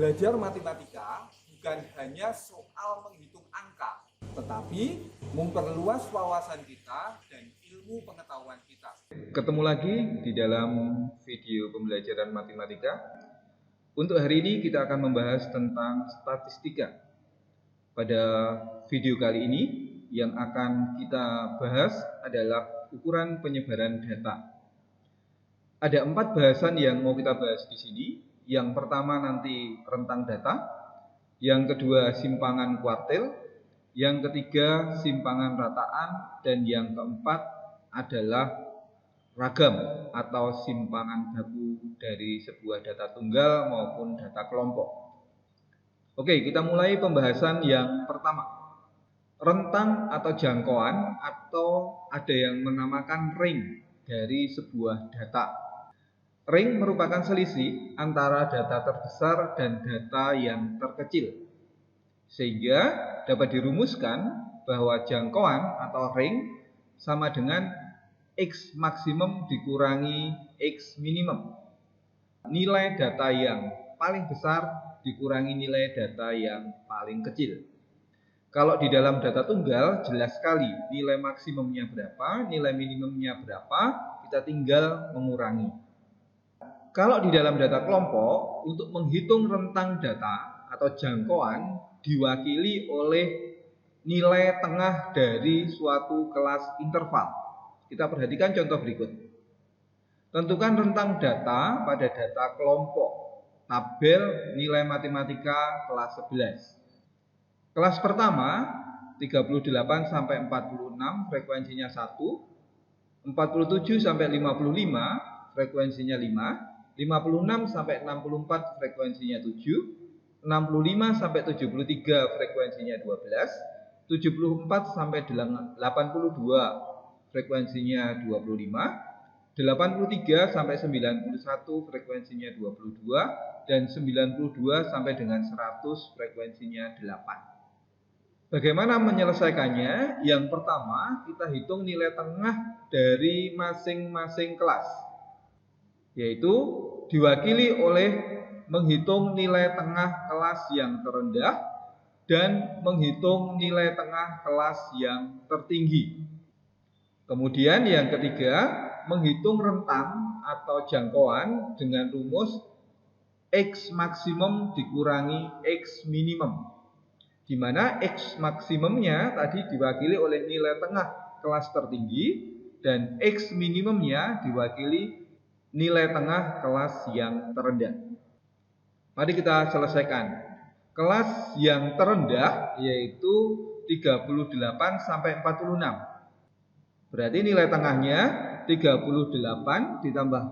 Belajar matematika bukan hanya soal menghitung angka, tetapi memperluas wawasan kita dan ilmu pengetahuan kita. Ketemu lagi di dalam video pembelajaran matematika. Untuk hari ini kita akan membahas tentang statistika. Pada video kali ini yang akan kita bahas adalah ukuran penyebaran data. Ada 4 bahasan yang mau kita bahas di sini. Yang pertama nanti rentang data, yang kedua simpangan kuartil, yang ketiga simpangan rataan, dan yang keempat adalah ragam atau simpangan baku dari sebuah data tunggal maupun data kelompok. Oke, kita mulai pembahasan yang pertama. Rentang atau jangkauan, atau ada yang menamakan range dari sebuah data. Range merupakan selisih antara data terbesar dan data yang terkecil, sehingga dapat dirumuskan bahwa jangkauan atau range sama dengan X maksimum dikurangi X minimum. Nilai data yang paling besar dikurangi nilai data yang paling kecil. Kalau di dalam data tunggal jelas sekali nilai maksimumnya berapa, nilai minimumnya berapa, kita tinggal mengurangi. Kalau di dalam data kelompok, untuk menghitung rentang data atau jangkauan diwakili oleh nilai tengah dari suatu kelas interval. Kita perhatikan contoh berikut. Tentukan rentang data pada data kelompok. Tabel nilai matematika kelas 11. Kelas pertama 38 sampai 46 frekuensinya 1, 47 sampai 55 frekuensinya 5, 56 sampai 64 frekuensinya 7, 65 sampai 73 frekuensinya 12, 74 sampai 82 frekuensinya 25, 83 sampai 91 frekuensinya 22, dan 92 sampai dengan 100 frekuensinya 8. Bagaimana menyelesaikannya? Yang pertama, kita hitung nilai tengah dari masing-masing kelas, yaitu diwakili oleh menghitung nilai tengah kelas yang terendah dan menghitung nilai tengah kelas yang tertinggi. Kemudian yang ketiga, menghitung rentang atau jangkauan dengan rumus X maksimum dikurangi X minimum, di mana X maksimumnya tadi diwakili oleh nilai tengah kelas tertinggi dan X minimumnya diwakili nilai tengah kelas yang terendah. Mari kita selesaikan. Kelas yang terendah yaitu 38 sampai 46. Berarti nilai tengahnya 38 ditambah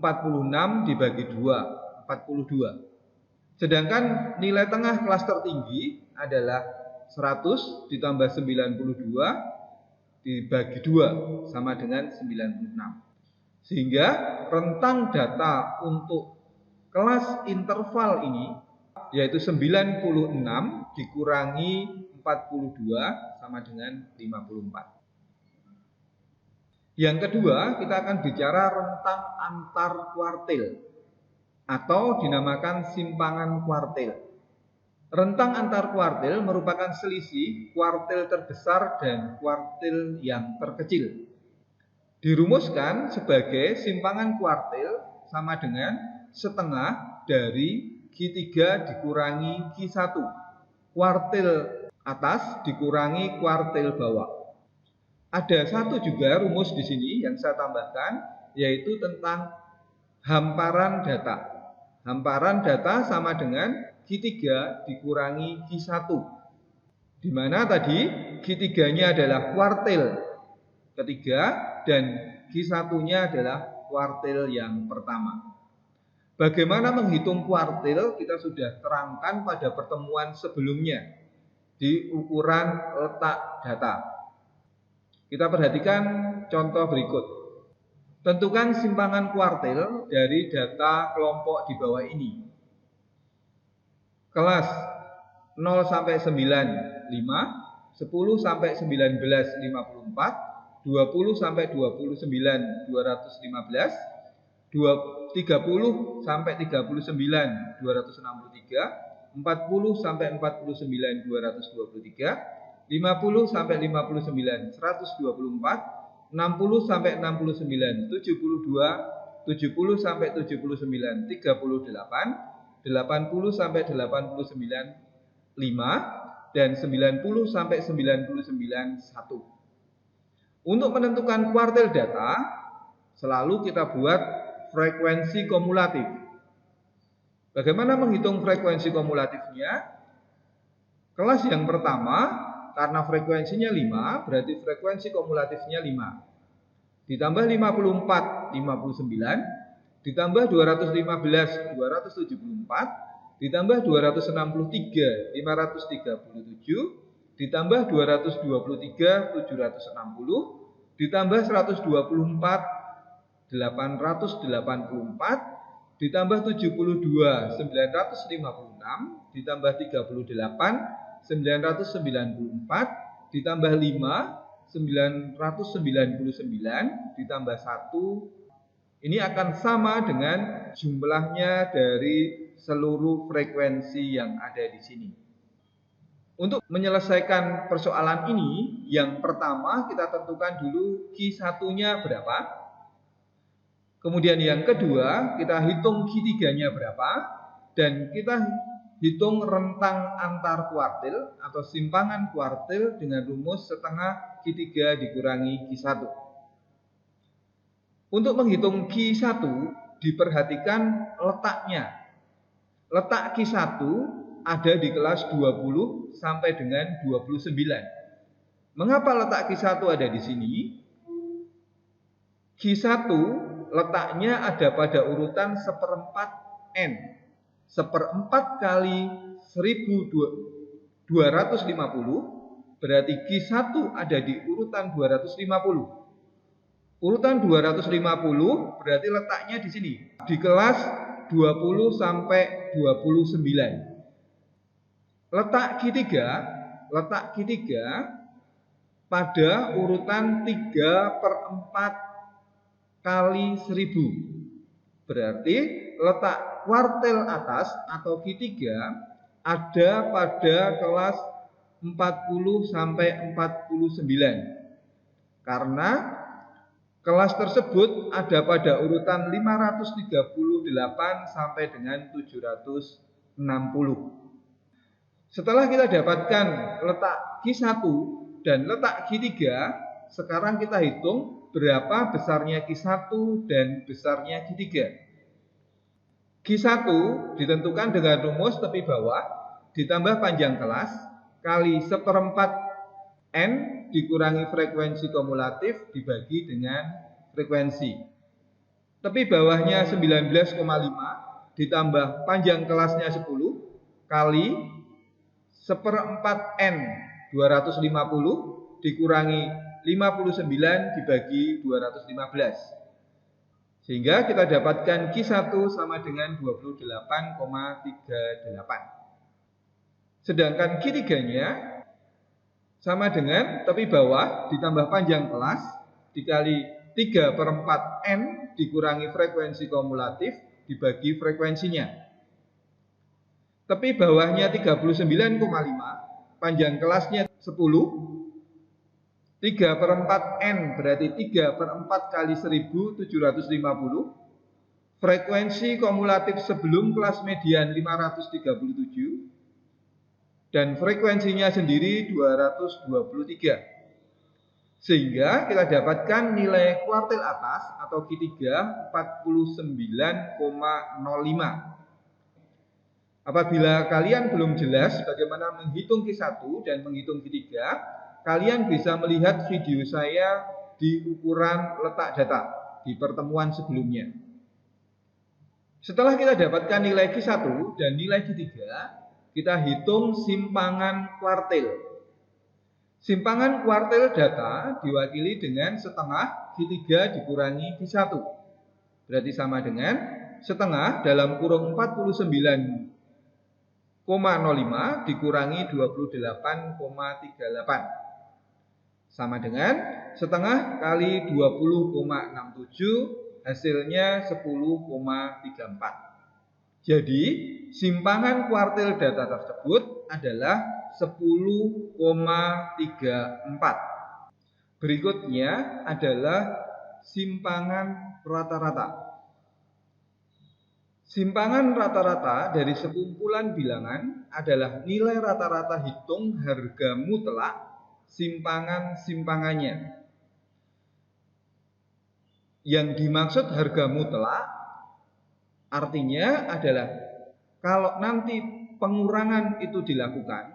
46 dibagi 2, 42. Sedangkan nilai tengah kelas tertinggi adalah 100 ditambah 92 dibagi 2 sama dengan 96. Sehingga rentang data untuk kelas interval ini yaitu 96 dikurangi 42 sama dengan 54. Yang kedua, kita akan bicara rentang antar kuartil atau dinamakan simpangan kuartil. Rentang antar kuartil merupakan selisih kuartil terbesar dan kuartil yang terkecil. Dirumuskan sebagai simpangan kuartil sama dengan setengah dari Q3 dikurangi Q1. Kuartil atas dikurangi kuartil bawah. Ada satu juga rumus di sini yang saya tambahkan, yaitu tentang hamparan data. Hamparan data sama dengan Q3 dikurangi Q1. Di mana tadi Q3-nya adalah kuartil ketiga dan Q1-nya adalah kuartil yang pertama. Bagaimana menghitung kuartil kita sudah terangkan pada pertemuan sebelumnya di ukuran letak data. Kita perhatikan contoh berikut. Tentukan simpangan kuartil dari data kelompok di bawah ini. Kelas 0 sampai 9, 5, 10 sampai 19, 54, 20 sampai 29 215, 30 sampai 39 263, 40 sampai 49 223, 50 sampai 59 124, 60 sampai 69 72, 70 sampai 79 38, 80 sampai 89 5, dan 90 sampai 99 1. Untuk menentukan kuartil data, selalu kita buat frekuensi kumulatif. Bagaimana menghitung frekuensi kumulatifnya? Kelas yang pertama, karena frekuensinya 5, berarti frekuensi kumulatifnya 5. Ditambah 54, 59. Ditambah 215, 274. Ditambah 263, 537. Ditambah 223, 760. Ditambah 124, 884, ditambah 72, 956, ditambah 38, 994, ditambah 5, 999, ditambah 1. Ini akan sama dengan jumlahnya dari seluruh frekuensi yang ada di sini. Untuk menyelesaikan persoalan ini, yang pertama kita tentukan dulu Q1-nya berapa. Kemudian yang kedua, kita hitung Q3-nya berapa, dan kita hitung rentang antar kuartil atau simpangan kuartil dengan rumus setengah Q3 dikurangi Q1. Untuk menghitung Q1, diperhatikan letaknya. Letak Q1 ada di kelas 20 sampai dengan 29. Mengapa letak Q1 ada di sini? Q1 letaknya ada pada urutan 1/4 N. 1/4 kali 1250 berarti Q1 ada di urutan 250. Urutan 250 berarti letaknya di sini, di kelas 20 sampai 29. Letak Q3 pada urutan 3/4 kali 1000. Berarti letak kuartil atas atau Q3 ada pada kelas 40 sampai 49. Karena kelas tersebut ada pada urutan 538 sampai dengan 760. Setelah kita dapatkan letak Q1 dan letak Q3, sekarang kita hitung berapa besarnya Q1 dan besarnya Q3. Q1 ditentukan dengan rumus tepi bawah ditambah panjang kelas kali 1/4 N dikurangi frekuensi kumulatif dibagi dengan frekuensi. Tepi bawahnya 19,5 ditambah panjang kelasnya 10 kali 1/4 N 250 dikurangi 59 dibagi 215. Sehingga kita dapatkan Q1 sama dengan 28,38. Sedangkan Q3-nya sama dengan tepi bawah ditambah panjang kelas dikali 3/4 N dikurangi frekuensi kumulatif dibagi frekuensinya. Tepi bawahnya 39,5, panjang kelasnya 10. 3/4 N berarti 3/4 kali 1750. Frekuensi kumulatif sebelum kelas median 537. Dan frekuensinya sendiri 223. Sehingga kita dapatkan nilai kuartil atas atau Q3 49,05. Apabila kalian belum jelas bagaimana menghitung Q1 dan menghitung Q3, kalian bisa melihat video saya di ukuran letak data di pertemuan sebelumnya. Setelah kita dapatkan nilai Q1 dan nilai Q3, kita hitung simpangan kuartil. Simpangan kuartil data diwakili dengan setengah Q3 dikurangi Q1. Berarti sama dengan setengah dalam kurung 49,05 dikurangi 28,38. Sama dengan setengah kali 20,67 hasilnya 10,34. Jadi, simpangan kuartil data tersebut adalah 10,34. Berikutnya adalah simpangan rata-rata. Simpangan rata-rata dari sekumpulan bilangan adalah nilai rata-rata hitung harga mutlak simpangan-simpangannya. Yang dimaksud harga mutlak artinya adalah kalau nanti pengurangan itu dilakukan,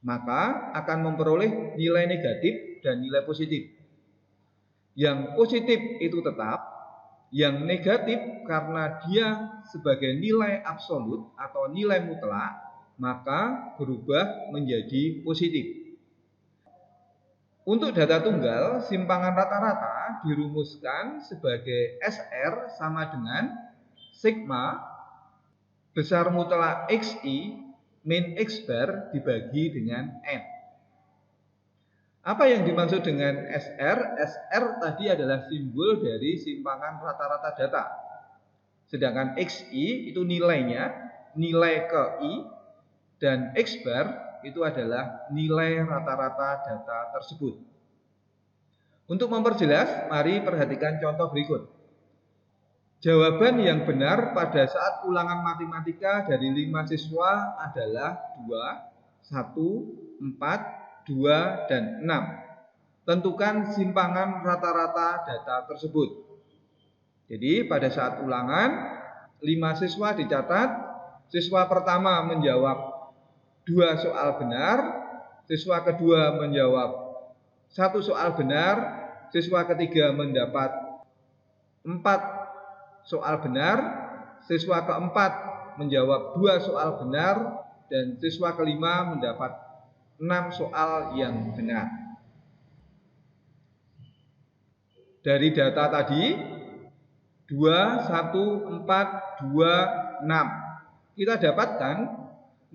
maka akan memperoleh nilai negatif dan nilai positif. Yang positif itu tetap, yang negatif karena dia sebagai nilai absolut atau nilai mutlak, maka berubah menjadi positif. Untuk data tunggal, simpangan rata-rata dirumuskan sebagai SR sama dengan sigma besar mutlak XI min X bar dibagi dengan N. Apa yang dimaksud dengan SR? SR tadi adalah simbol dari simpangan rata-rata data. Sedangkan XI itu nilainya, nilai ke I, dan X bar itu adalah nilai rata-rata data tersebut. Untuk memperjelas, mari perhatikan contoh berikut. Jawaban yang benar pada saat ulangan matematika dari 5 siswa adalah 2, 1, 4, 2, dan 6. Tentukan simpangan rata-rata data tersebut. Jadi pada saat ulangan 5 siswa dicatat. Siswa pertama menjawab 2 soal benar, siswa kedua menjawab 1 soal benar, siswa ketiga mendapat 4 soal benar, siswa keempat menjawab 2 soal benar, dan siswa kelima mendapat 6 soal yang benar. Dari data tadi 2, 1, 4, 2, 6, kita dapatkan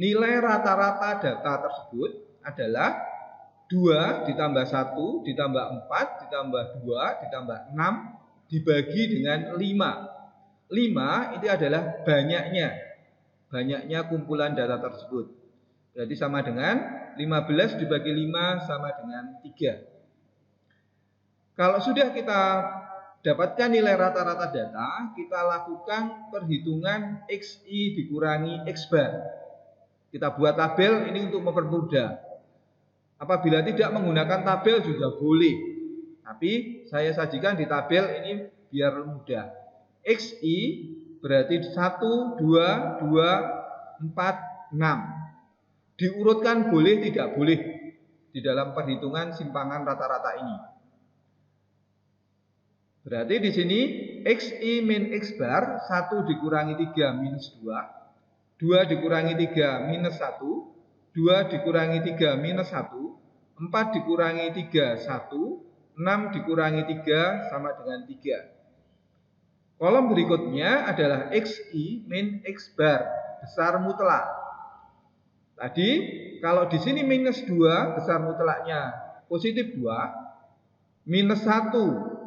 nilai rata-rata data tersebut adalah 2 ditambah 1 ditambah 4 ditambah 2 ditambah 6 dibagi dengan 5. 5 itu adalah banyaknya kumpulan data tersebut. Berarti sama dengan 15 dibagi 5 sama dengan 3. Kalau sudah kita dapatkan nilai rata-rata data, kita lakukan perhitungan XI dikurangi X bar. Kita buat tabel ini untuk mempermudah. Apabila tidak menggunakan tabel juga boleh, tapi saya sajikan di tabel ini biar mudah. XI berarti 1, 2, 2, 4, 6. Diurutkan boleh, tidak boleh di dalam perhitungan simpangan rata-rata ini. Berarti di sini XI min X bar 1 dikurangi 3 minus 2, 2 dikurangi 3 minus 1, 2 dikurangi 3 minus 1, 4 dikurangi 3, 1, 6 dikurangi 3 sama dengan 3. Kolom berikutnya adalah XI min X bar besar mutlak. Tadi kalau di sini minus 2 besar mutlaknya positif 2, minus 1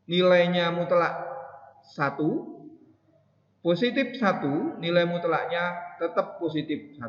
nilainya mutlak 1, positif 1 nilai mutlaknya tetap positif 1,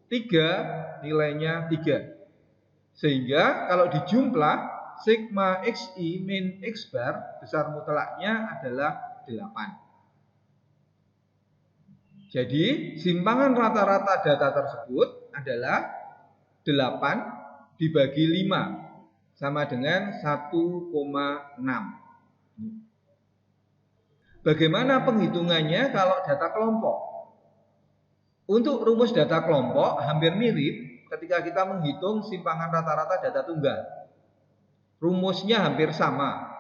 3 nilainya 3. Sehingga kalau dijumlah sigma XI min X bar besar mutlaknya adalah 8. Jadi simpangan rata-rata data tersebut adalah 8 dibagi 5 sama dengan 1,6. Bagaimana penghitungannya kalau data kelompok? Untuk rumus data kelompok hampir mirip ketika kita menghitung simpangan rata-rata data tunggal. Rumusnya hampir sama.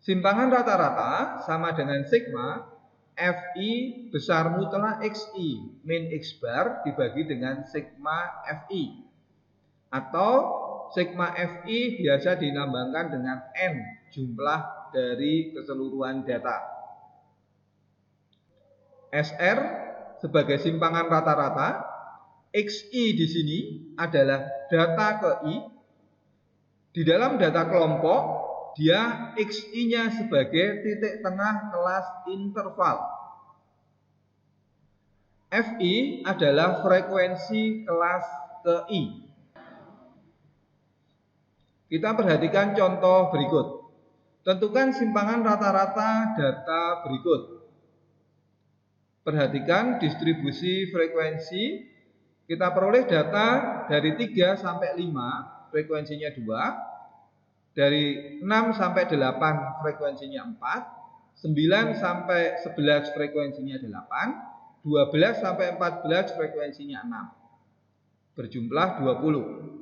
Simpangan rata-rata sama dengan sigma FI besar mutlak XI min X bar dibagi dengan sigma FI. Atau sigma FI biasa dinambahkan dengan N jumlah dari keseluruhan data. SR sebagai simpangan rata-rata, XI di sini adalah data ke I. Di dalam data kelompok, dia XI-nya sebagai titik tengah kelas interval. Fi adalah frekuensi kelas ke I. Kita perhatikan contoh berikut. Tentukan simpangan rata-rata data berikut. Perhatikan distribusi frekuensi. Kita peroleh data dari 3 sampai 5, frekuensinya 2. Dari 6 sampai 8, frekuensinya 4. 9 sampai 11, frekuensinya 8. 12 sampai 14, frekuensinya 6. Berjumlah 20.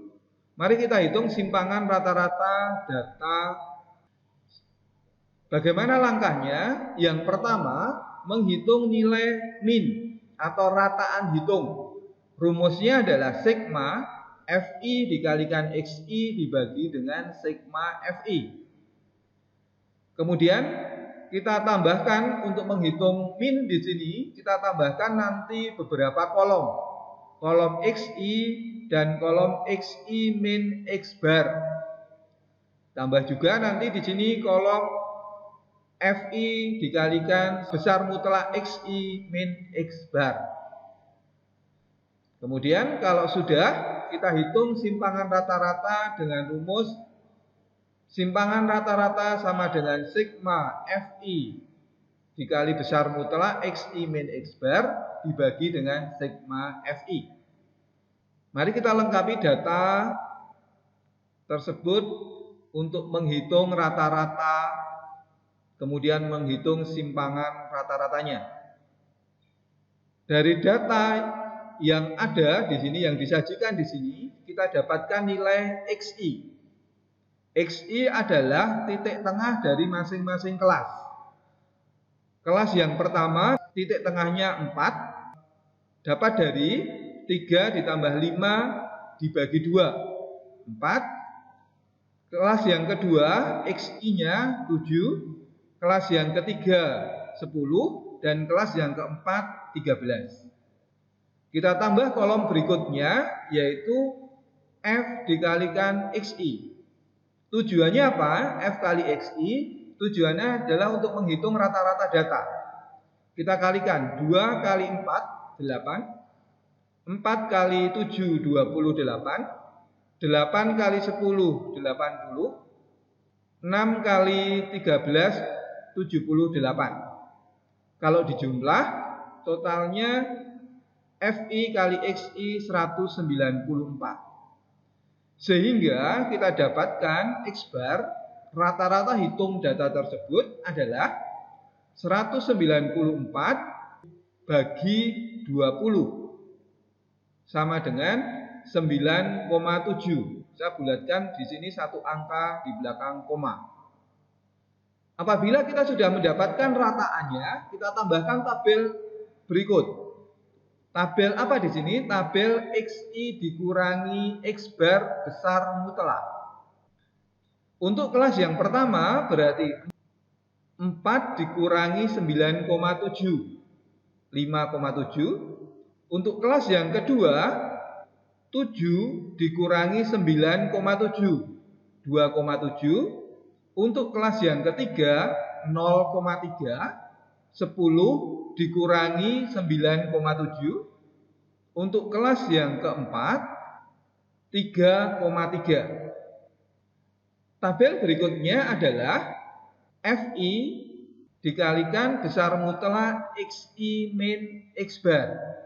Mari kita hitung simpangan rata-rata data. Bagaimana langkahnya? Yang pertama, menghitung nilai min atau rataan hitung. Rumusnya adalah sigma Fi dikalikan Xi dibagi dengan sigma Fi. Kemudian kita tambahkan untuk menghitung min di sini, kita tambahkan nanti beberapa kolom. Kolom Xi dan kolom Xi min X bar. Tambah juga nanti di sini kolom Fi dikalikan besar mutlak Xi min X bar. Kemudian kalau sudah, kita hitung simpangan rata-rata dengan rumus simpangan rata-rata sama dengan sigma Fi dikali besar mutlak Xi min X bar dibagi dengan sigma Fi. Mari kita lengkapi data tersebut untuk menghitung rata-rata, kemudian menghitung simpangan rata-ratanya. Dari data yang ada di sini, yang disajikan di sini, kita dapatkan nilai Xi. Xi adalah titik tengah dari masing-masing kelas. Kelas yang pertama, titik tengahnya 4, dapat dari 3 ditambah 5 dibagi 2, 4. Kelas yang kedua, Xi-nya 7, kelas yang ketiga 10, dan kelas yang keempat 13. Kita tambah kolom berikutnya, yaitu F dikalikan Xi. Tujuannya apa? F kali Xi, tujuannya adalah untuk menghitung rata-rata data. Kita kalikan 2 kali 4, 8. 4 kali 7, 28. 8 kali 10, 80. 6 kali 13, 78. Kalau dijumlah, totalnya Fi kali Xi 194. Sehingga kita dapatkan X bar rata-rata hitung data tersebut adalah 194 bagi 20 sama dengan 9,7. Saya bulatkan di sini satu angka di belakang koma. Apabila kita sudah mendapatkan rataannya, kita tambahkan tabel berikut. Tabel apa di sini? Tabel Xi dikurangi X bar besar mutlak. Untuk kelas yang pertama berarti 4 dikurangi 9,7, 5,7. Untuk kelas yang kedua 7 dikurangi 9,7, 2,7. Untuk kelas yang ketiga 0,3, 10 dikurangi 9,7. Untuk kelas yang keempat 3,3. Tabel berikutnya adalah Fi dikalikan besar mutlak Xi min X bar.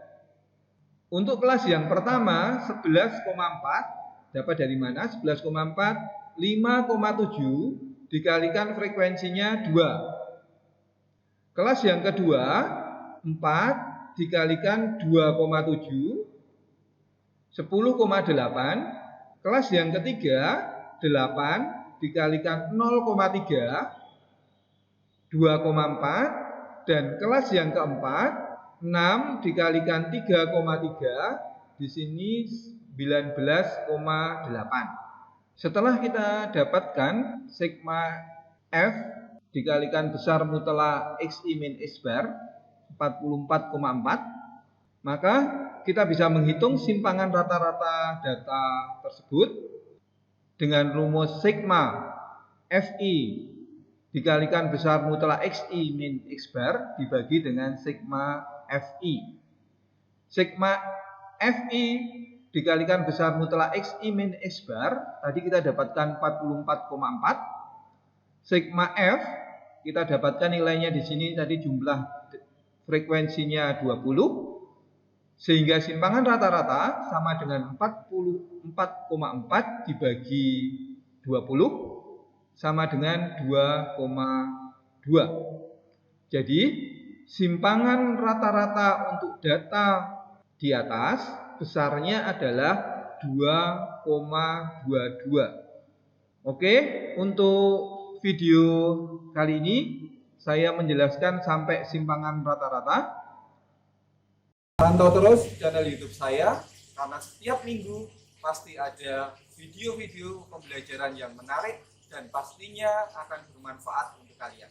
Untuk kelas yang pertama 11,4 dapat dari mana? 11,4 5,7 dikalikan frekuensinya 2. Kelas yang kedua 4 dikalikan 2,7 10,8. Kelas yang ketiga 8 dikalikan 0,3 2,4. Dan kelas yang keempat 6 dikalikan 3,3, di sini 19,8. Setelah kita dapatkan sigma F dikalikan besar mutlak Xi min X bar 44,4, maka kita bisa menghitung simpangan rata-rata data tersebut dengan rumus sigma FI dikalikan besar mutlak XI min X bar dibagi dengan sigma FI. Sigma FI dikalikan besar mutlak XI min X bar, tadi kita dapatkan 44,4. Sigma F kita dapatkan nilainya di sini tadi jumlah frekuensinya 20. Sehingga simpangan rata-rata sama dengan 44,4 dibagi 20 sama dengan 2,2. Jadi simpangan rata-rata untuk data di atas besarnya adalah 2,22. Oke, untuk video kali ini saya menjelaskan sampai simpangan rata-rata. Pantau terus channel YouTube saya karena setiap minggu pasti ada video-video pembelajaran yang menarik dan pastinya akan bermanfaat untuk kalian.